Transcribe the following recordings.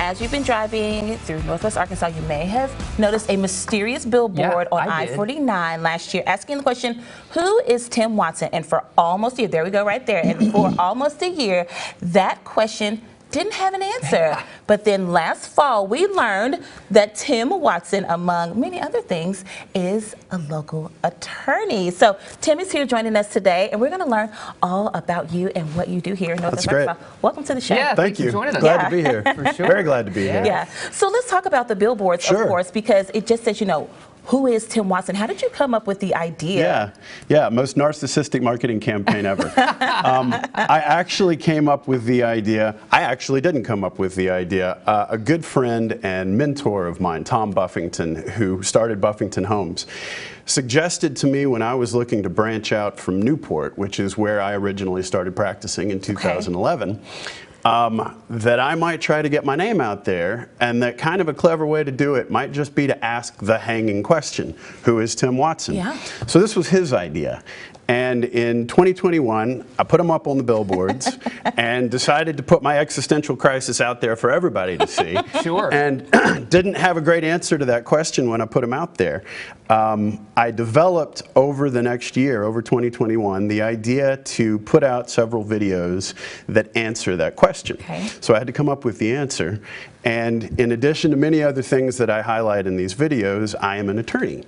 as you've been driving through Northwest Arkansas, you may have noticed a mysterious billboard on I-49 last year asking the question, who is Tim Watson? And for almost a year, there we go right there, and for almost a year, that question didn't have an answer. But then last fall, we learned that Tim Watson, among many other things, is a local attorney. So Tim is here joining us today, and we're going to learn all about you and what you do here in Northwest Arkansas. Welcome to the show. Yeah, thank you. For joining us. Glad to be here. For sure. Very glad to be here. Yeah. So let's talk about the billboards, of course, because it just says, you know, who is Tim Watson? How did you come up with the idea? Yeah, most narcissistic marketing campaign ever. I actually came up with the idea. I actually didn't come up with the idea. A good friend and mentor of mine, Tom Buffington, who started Buffington Homes, suggested to me when I was looking to branch out from Newport, which is where I originally started practicing in 2011, that I might try to get my name out there, and that kind of a clever way to do it might just be to ask the hanging question, who is Tim Watson? Yeah. So this was his idea. And in 2021, I put him up on the billboards and decided to put my existential crisis out there for everybody to see. Sure. And didn't have a great answer to that question when I put him out there. I developed over the next year, over 2021, the idea to put out several videos that answer that question. Okay. So I had to come up with the answer. And in addition to many other things that I highlight in these videos, I am an attorney.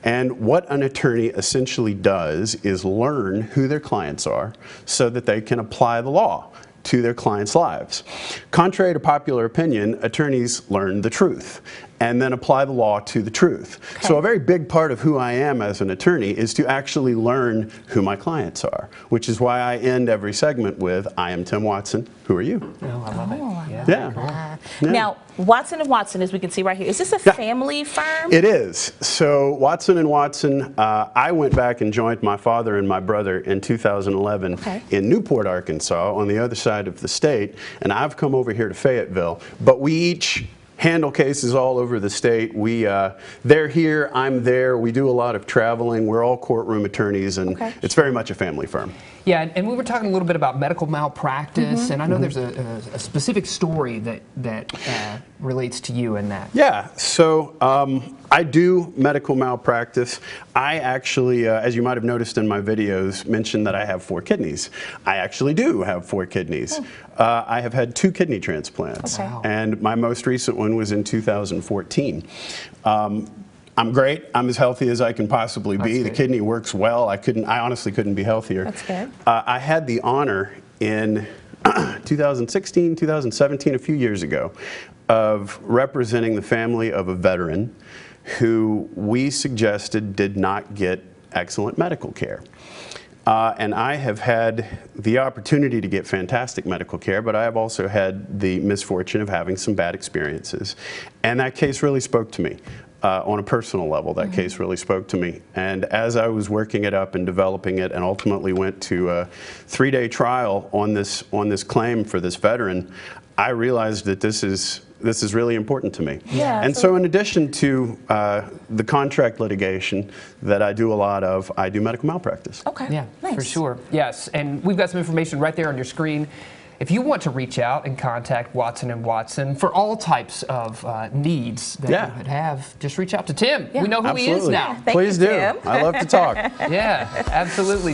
And what an attorney essentially does is learn who their clients are so that they can apply the law to their clients' lives. Contrary to popular opinion, attorneys learn the truth and then apply the law to the truth. Okay. So a very big part of who I am as an attorney is to actually learn who my clients are, which is why I end every segment with, I am Tim Watson, who are you? Oh, I love it. Yeah. Cool. Now, Watson & Watson, as we can see right here, is this a family firm? It is. So Watson & Watson, I went back and joined my father and my brother in 2011 in Newport, Arkansas, on the other side of the state, and I've come over here to Fayetteville, but we each handle cases all over the state. They're here, I'm there, we do a lot of traveling, we're all courtroom attorneys, and it's very much a family firm. Yeah, and we were talking a little bit about medical malpractice, and I know there's a specific story that relates to you in that. Yeah, so I do medical malpractice. I actually, as you might have noticed in my videos, mentioned that I have 4 kidneys. I actually do have 4 kidneys. I have had 2 kidney transplants, and my most recent one was in 2014. I'm great. I'm as healthy as I can possibly be. The kidney works well. I honestly couldn't be healthier. That's good. I had the honor in 2016, 2017, a few years ago, of representing the family of a veteran who we suggested did not get excellent medical care. And I have had the opportunity to get fantastic medical care, but I have also had the misfortune of having some bad experiences. And that case really spoke to me. On a personal level, that case really spoke to me. And as I was working it up and developing it, and ultimately went to a 3-day trial on this claim for this veteran, I realized that this is really important to me. Yeah, and so in addition to the contract litigation that I do a lot of, I do medical malpractice. Okay. Yeah, nice. for sure. Yes, and we've got some information right there on your screen. If you want to reach out and contact Watson & Watson for all types of needs that you would have, just reach out to Tim. We know who he is now. Thank Please do. Tim. I love to talk. Yeah, absolutely.